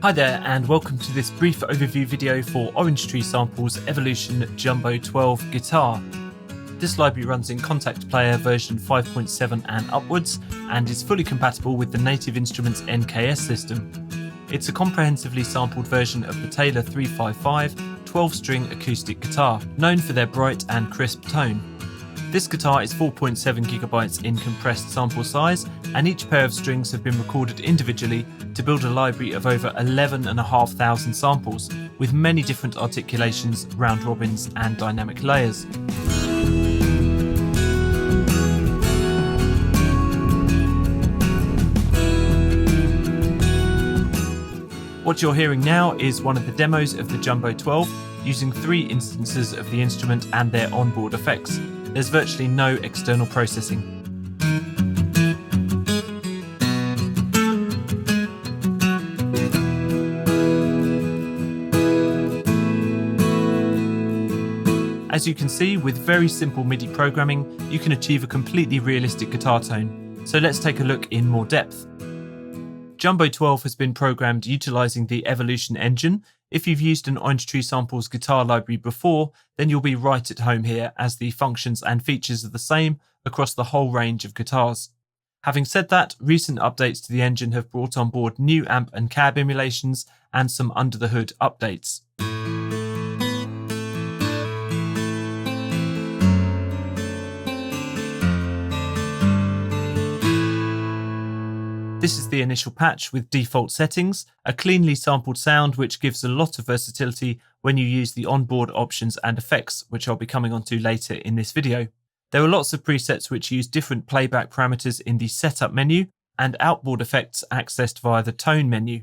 Hi there, and welcome to this brief overview video for Orange Tree Sample's Evolution Jumbo 12 guitar. This library runs in Contact Player version 5.7 and upwards, and is fully compatible with the Native Instruments NKS system. It's a comprehensively sampled version of the Taylor 355 12-string acoustic guitar, known for their bright and crisp tone. This guitar is 4.7GB in compressed sample size, and each pair of strings have been recorded individually to build a library of over 11,500 samples, with many different articulations, round robins and dynamic layers. What you're hearing now is one of the demos of the Jumbo 12, using 3 instances of the instrument and their onboard effects. There's virtually no external processing. As you can see, with very simple MIDI programming, you can achieve a completely realistic guitar tone. So let's take a look in more depth. Jumbo 12 has been programmed utilising the Evolution engine. If you've used an Orange Tree Samples guitar library before, then you'll be right at home here, as the functions and features are the same across the whole range of guitars. Having said that, recent updates to the engine have brought on board new amp and cab emulations and some under-the-hood updates. This is the initial patch with default settings, a cleanly sampled sound which gives a lot of versatility when you use the onboard options and effects, which I'll be coming onto later in this video. There are lots of presets which use different playback parameters in the setup menu, and outboard effects accessed via the tone menu.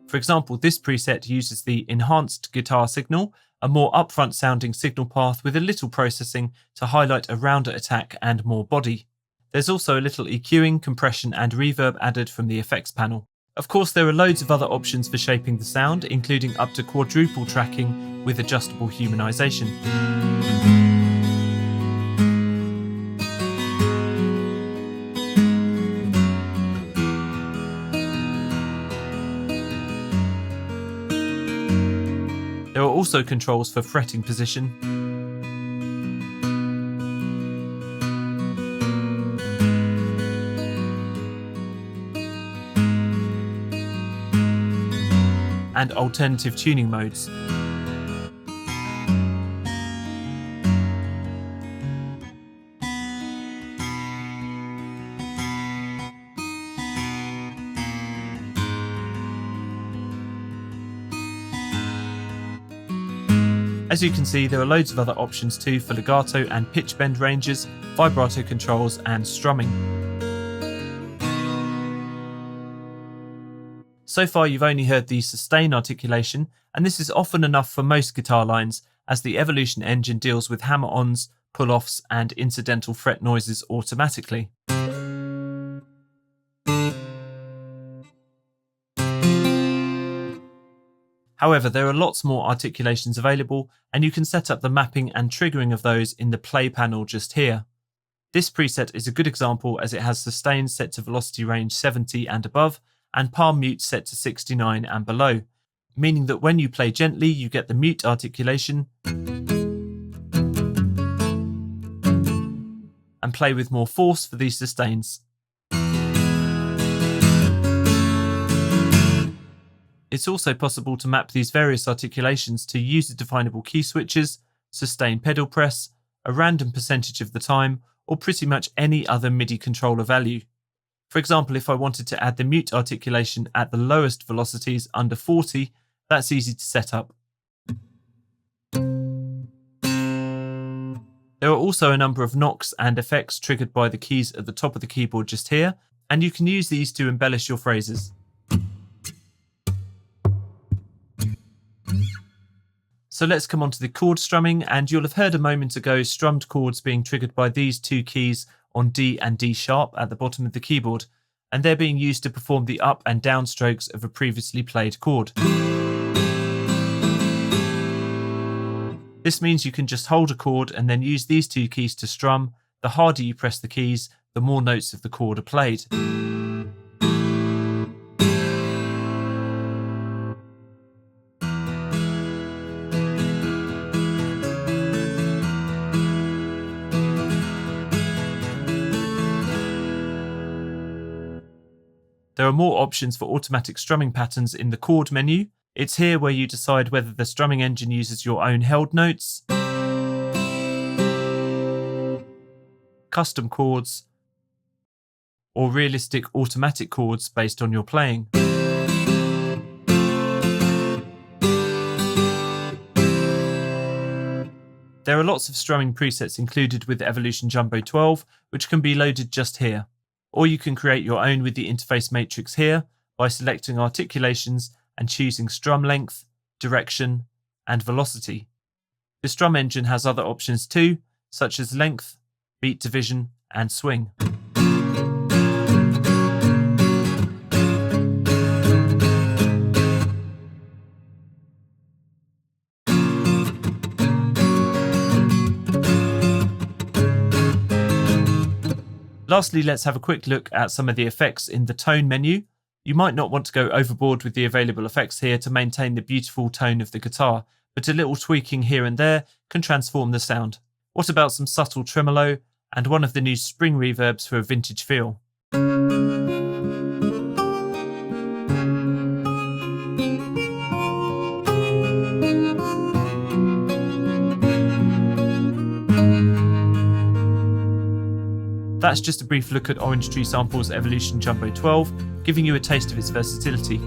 For example, this preset uses the enhanced guitar signal, a more upfront sounding signal path with a little processing to highlight a rounder attack and more body. There's also a little EQing, compression and reverb added from the effects panel. Of course, there are loads of other options for shaping the sound, including up to quadruple tracking with adjustable humanization. There are also controls for fretting position, and alternative tuning modes. As you can see, there are loads of other options too for legato and pitch bend ranges, vibrato controls and strumming. So far you've only heard the sustain articulation, and this is often enough for most guitar lines, as the Evolution engine deals with hammer-ons, pull-offs and incidental fret noises automatically. However, there are lots more articulations available, and you can set up the mapping and triggering of those in the play panel just here. This preset is a good example, as it has sustain set to velocity range 70 and above, and palm mute set to 69 and below, meaning that when you play gently you get the mute articulation and play with more force for these sustains. It's also possible to map these various articulations to user-definable key switches, sustain pedal press, a random percentage of the time, or pretty much any other MIDI controller value. For example, if I wanted to add the mute articulation at the lowest velocities under 40, that's easy to set up. There are also a number of knocks and effects triggered by the keys at the top of the keyboard just here, and you can use these to embellish your phrases. So let's come on to the chord strumming, and you'll have heard a moment ago strummed chords being triggered by these two keys on D and D sharp at the bottom of the keyboard. and they're being used to perform the up and down strokes of a previously played chord. This means you can just hold a chord and then use these two keys to strum. The harder you press the keys, the more notes of the chord are played. There are more options for automatic strumming patterns in the chord menu. It's here where you decide whether the strumming engine uses your own held notes, custom chords, or realistic automatic chords based on your playing. There are lots of strumming presets included with Evolution Jumbo 12, which can be loaded just here. Or you can create your own with the interface matrix here by selecting Articulations and choosing strum length, direction, and velocity. The strum engine has other options too, such as length, beat division, and swing. Lastly, let's have a quick look at some of the effects in the tone menu. You might not want to go overboard with the available effects here to maintain the beautiful tone of the guitar, but a little tweaking here and there can transform the sound. What about some subtle tremolo and one of the new spring reverbs for a vintage feel? That's just a brief look at Orange Tree Sample's Evolution Jumbo 12, giving you a taste of its versatility.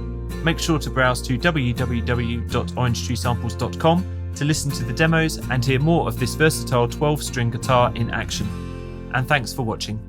Make sure to browse to www.orangetreesamples.com to listen to the demos and hear more of this versatile 12-string guitar in action. And thanks for watching.